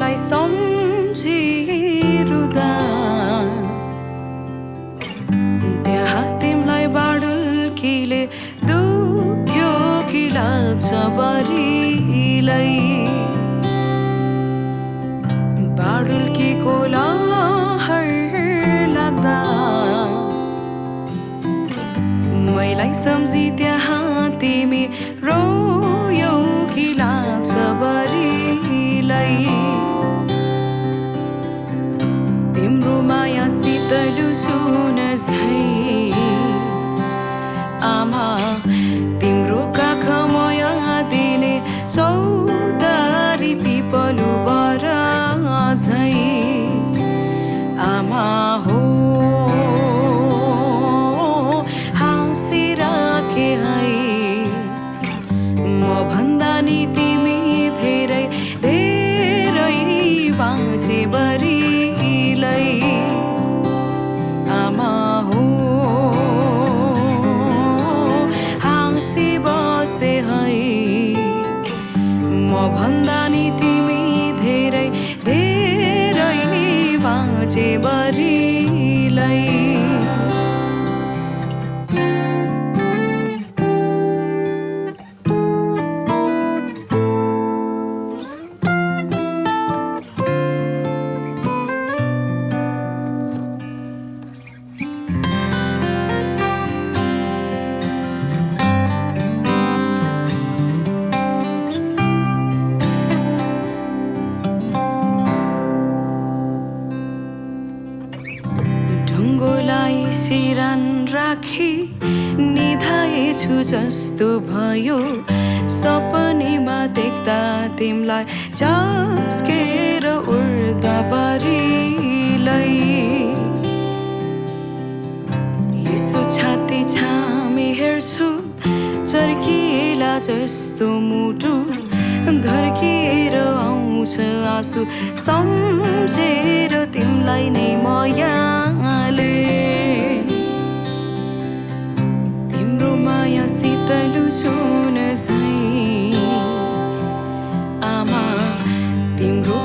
तिमलाई सम्झिरुदा त्यहाँ तिमलाई बाडुल्कीले दुख्यो कि लाग्छ बरिलै बाडुल्कीको लहर लाग्दा मैलाई सम्झी त्यहाँ तिमी रोयौ कि लाग्छ बरिलै तिम्रो माया शीतल सुन झै आमा तिम्रो काख माया दिने चौतारी पिपलु बरा झै आमा हो हाँसिराखे है म भन्दा नि तिमी धेरै धेरै बाँचे बरिलै आमा हो हाँसी बसे है म भन्दा नि तिमी धेरै धेरै बाँचे बरिलै ढुङ्गोलाई सिरान राखी निधाएछु जस्तो भयो सपनीमा देख्दा तिमलाई झस्केर उड्दा बरिलै यसो छाती छामी हेर्छु चर्किएला जस्तो मुटु धर्किएर आउँछ आँसु सम्झेर तिमलाई नै मायाले तिम्रो माया शीतल सुन झै आमा तिम्रो